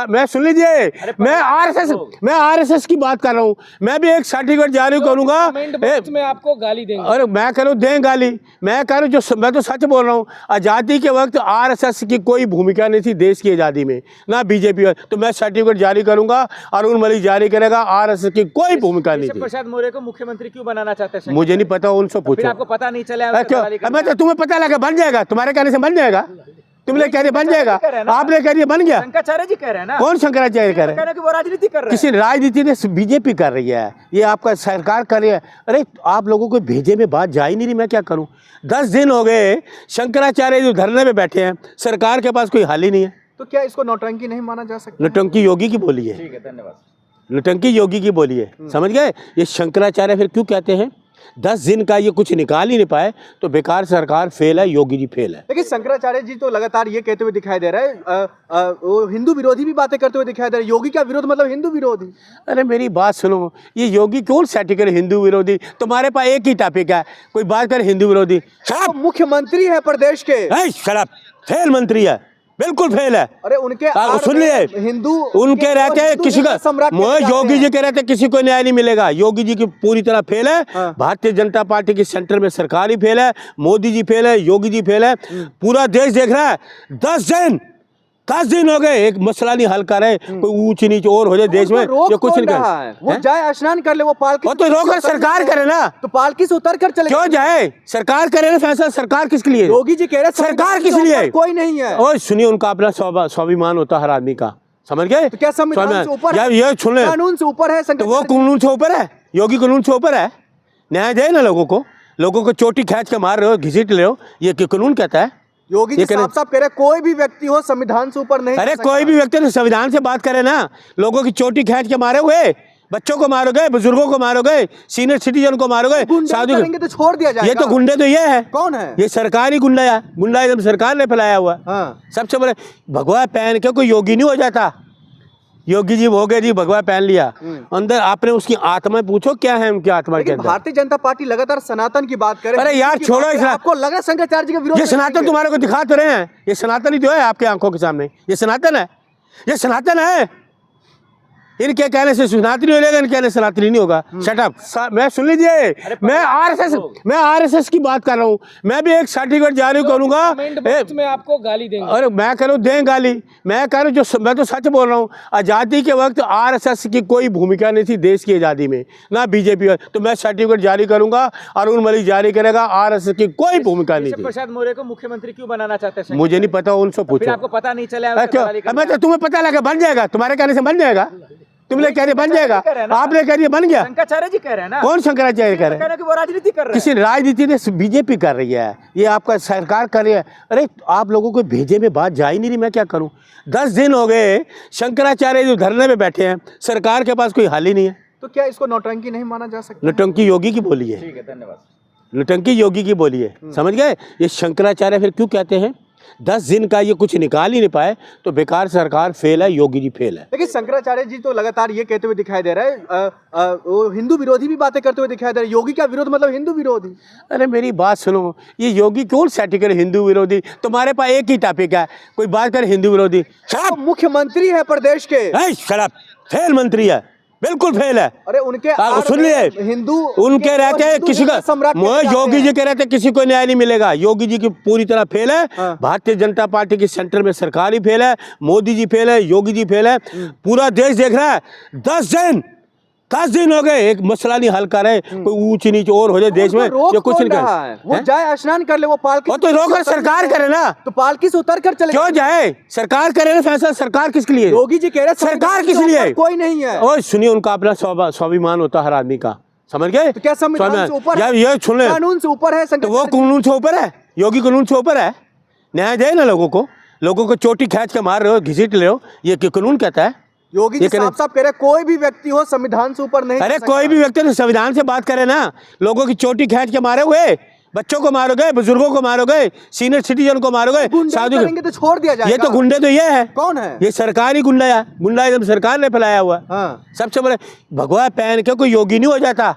मैं सुन लीजिए, मैं आरएसएस की बात कर रहा हूँ। मैं भी एक सर्टिफिकेट जारी करूंगा। में आपको गाली देंगे। अरे मैं कह रहा हूँ दें गाली, मैं कह रहा हूँ मैं तो सच बोल रहा हूँ। आज़ादी के वक्त आरएसएस की कोई भूमिका नहीं थी देश की आज़ादी में, ना बीजेपी। तो मैं सर्टिफिकेट जारी करूंगा, अरुण मलिक जारी करेगा। आरएसएस की कोई भूमिका नहीं थी। प्रसाद मौर्य को मुख्यमंत्री क्यों बनाना चाहते हैं? मुझे नहीं पता, उनसे पूछो। आपको पता नहीं चला? क्यों? तुम्हें पता लगा बन जाएगा, तुम्हारे कहने से बन जाएगा। तुमने कह रहे बन जाएगा, आपने कह रही बन गया। शंकराचार्य जी कह रहे हैं ना। कौन शंकराचार्य कह रहे हैं? वो राजनीति कर रहे हैं। किसी राजनीति ने बीजेपी कर रही है, ये आपका सरकार कर रही है। अरे आप लोगों को भेजे में बात जा ही नहीं रही, मैं क्या करूं? 10 दिन हो गए शंकराचार्य जो धरने पे बैठे हैं, सरकार के पास कोई हल ही नहीं है। तो क्या इसको नौटंकी नहीं माना जा सकता? नौटंकी योगी की बोली है। ठीक है, धन्यवाद। नौटंकी योगी की बोली है, समझ गए? ये शंकराचार्य फिर क्यों कहते हैं? 10 दिन का ये कुछ निकाल ही नहीं पाए तो बेकार सरकार फेल है, योगी जी फेल है। लेकिन शंकराचार्य जी तो लगातार ये कहते हुए दिखाई दे रहे हैं, वो हिंदू विरोधी भी बातें करते हुए दिखाई दे रहे हैं। योगी का विरोध मतलब हिंदू विरोधी। अरे मेरी बात सुनो, ये योगी कौन सेट करे हिंदू विरोधी? तुम्हारे पास एक ही टॉपिक है, कोई बात करे हिंदू विरोधी। तो मुख्यमंत्री है प्रदेश के, शराब फेल मंत्री है, बिल्कुल फेल है। अरे उनके सुन लिए, हिंदू उनके रहते हैं किसी का, योगी जी के रहते किसी को न्याय नहीं मिलेगा। योगी जी की पूरी तरह फेल है। भारतीय जनता पार्टी की सेंटर में सरकार ही फेल है, मोदी जी फेल है, योगी जी फेल है। पूरा देश देख रहा है। 10 दिन हो गए, एक मसला नहीं हल कर रहे। कोई ऊंच नीच और हो जाए देश में, जो कुछ नहीं कर। वो जाए स्नान कर ले, वो पालकी तो रोक सरकार करे ना, तो पालकी से उतर कर चले। क्यों जाए? सरकार करे ना फैसला। सरकार किसके लिए? योगी जी कह रहे सरकार किस लिए? कोई नहीं है। और सुनिए, उनका अपना स्वाभिमान होता है हर आदमी का, समझ गए? तो क्या संविधान से ऊपर है? ये सुन ले, कानून से ऊपर है। तो वो कानून से ऊपर है, योगी कानून से ऊपर है। न्याय दे ना लोगों को चोटी खींच के मार रहे हो, घसीट ले हो, ये कानून कहता है। योगी जी साफ साफ कह रहे कोई भी व्यक्ति हो संविधान से ऊपर नहीं। अरे कोई भी व्यक्ति तो संविधान से बात करे ना। लोगों की चोटी खींच के मारे हुए, बच्चों को मारोगे, बुजुर्गों को मारोगे, सीनियर सिटीजन को मारोगे, शादी करेंगे तो छोड़ दिया जाएगा। ये तो गुंडे तो ये है। कौन है? ये सरकारी गुंडा है। गुंडा एकदम सरकार ने फैलाया हुआ। सबसे बड़े भगवा पहन के कोई योगी नहीं हो जाता। योगी जी हो गए जी, भगवा पहन लिया, अंदर आपने उसकी आत्मा पूछो क्या है उनकी आत्मा के अंदर। भारतीय जनता पार्टी लगातार सनातन की बात करे। अरे यार छोड़ो, आपको लगा शंकराचार्य जी का विरोध? ये सनातन तुम्हारे को दिखा तो रहे हैं, ये सनातन ही तो है आपके आंखों के सामने। ये सनातन है, ये सनातन है। इनके कहने से सनातनी हो जाएगा, इनके कहने से सनातनी नहीं होगा। Shut up. मैं सुन लीजिए, मैं आरएसएस की बात कर रहा हूँ। मैं भी एक सर्टिफिकेट जारी करूंगा। में आपको गाली देंगे। अरे मैं कह रहा हूँ दें गाली, मैं कह रहा हूँ मैं तो सच बोल रहा हूँ। आज़ादी के वक्त आरएसएस की कोई भूमिका नहीं थी देश की आज़ादी में, ना बीजेपी। तो मैं सर्टिफिकेट जारी करूंगा, अरुण मलिक जारी करेगा। आरएसएस की कोई भूमिका नहीं थी। प्रसाद मौर्य को मुख्यमंत्री क्यों बनाना चाहते हैं? मुझे नहीं पता, उनसे पूछो। आपको पता नहीं चला? क्यों? मैं तो तुम्हें पता लगा बन जाएगा, तुम्हारे कहने से बन जाएगा। तुमने कह रहे बन जाएगा, आपने कह रही बन गया। शंकराचार्य जी कह रहे हैं ना। कौन शंकराचार्य कह रहे हैं? वो राजनीति कर रहे हैं। किसी राजनीति ने बीजेपी कर रही है, ये आपका सरकार कर रही है। अरे आप लोगों को भेजे में बात जा ही नहीं रही, मैं क्या करूं? 10 दिन हो गए शंकराचार्य जो धरने पे बैठे हैं, सरकार के पास कोई हल ही नहीं है। तो क्या इसको नौटंकी नहीं माना जा सकता? नौटंकी योगी की बोली है। ठीक है, धन्यवाद। नौटंकी योगी की बोली है, समझ गए? ये शंकराचार्य फिर क्यों कहते हैं? 10 दिन का ये कुछ निकाल ही नहीं पाए तो बेकार सरकार फेल है, योगी जी फेल है। लेकिन शंकराचार्य जी तो लगातार ये कहते हुए दिखाई दे रहे हैं, वो हिंदू विरोधी भी बातें करते हुए दिखाई दे रहे हैं। योगी का विरोध मतलब हिंदू विरोधी। अरे मेरी बात सुनो, ये योगी कौन सेट करे हिंदू विरोधी? तुम्हारे पास एक ही टॉपिक है, कोई बात करे हिंदू विरोधी। मुख्यमंत्री है प्रदेश के, शराब फेल मंत्री है, बिल्कुल फेल है। अरे उनके सुन लिए, हिंदू उनके रहते हैं किसी का, योगी जी के रहते किसी को न्याय नहीं मिलेगा। योगी जी की पूरी तरह फेल है। भारतीय जनता पार्टी की सेंटर में सरकार ही फेल है, मोदी जी फेल है, योगी जी फेल है। पूरा देश देख रहा है। 10 दिन हो गए, एक मसला नहीं हल कर रहे। कोई ऊंच नीच और हो जाए देश में, जो कुछ नहीं कर। वो जाए स्नान कर ले, वो पालकी तो रोक सरकार करे ना, तो पालकी से उतर कर चले। क्यों जाए? सरकार करे ना फैसला। सरकार किसके लिए? योगी जी कह रहे सरकार किस लिए? कोई नहीं है। और सुनिए, उनका अपना स्वाभिमान होता है हर आदमी का, समझ गए? तो क्या संविधान से ऊपर है? ये सुन ले, कानून से ऊपर है। तो वो कानून से ऊपर है, योगी कानून से ऊपर है। न्याय दे ना लोगों को चोटी खींच के मार रहे हो, घसीट ले हो, ये कानून कहता है। योगी जी साफ साफ कह रहे कोई भी व्यक्ति हो संविधान से ऊपर नहीं। अरे कोई भी व्यक्ति तो संविधान से बात करे ना। लोगों की चोटी खींच के मारे हुए, बच्चों को मारोगे, बुजुर्गों को मारोगे, सीनियर सिटीजन को मारोगे, शादी करेंगे तो छोड़ दिया जाएगा। ये तो गुंडे तो ये है। कौन है? ये सरकारी गुंडा है। गुंडा एकदम सरकार ने फैलाया हुआ। सबसे बड़े भगवा पहन के कोई योगी नहीं हो जाता।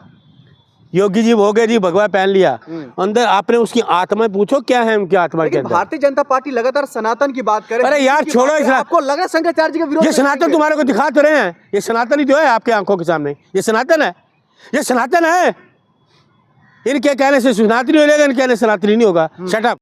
योगी जी हो गए जी, भगवा पहन लिया, अंदर आपने उसकी आत्मा पूछो क्या है उनकी आत्मा के लेकिन अंदर। भारतीय जनता पार्टी लगातार सनातन की बात करे। अरे यार छोड़ो इस आपको लग रहा है शंकराचार्य जी का विरोध ये में सनातन करेंगे? तुम्हारे को दिखा तो रहे हैं, ये सनातन ही तो है आपके आंखों के सामने, ये सनातन है, ये सनातन है। इनके कहने से सनातनी हो जाएगा, इनके कहने से सनातनी नहीं होगा। Shut up.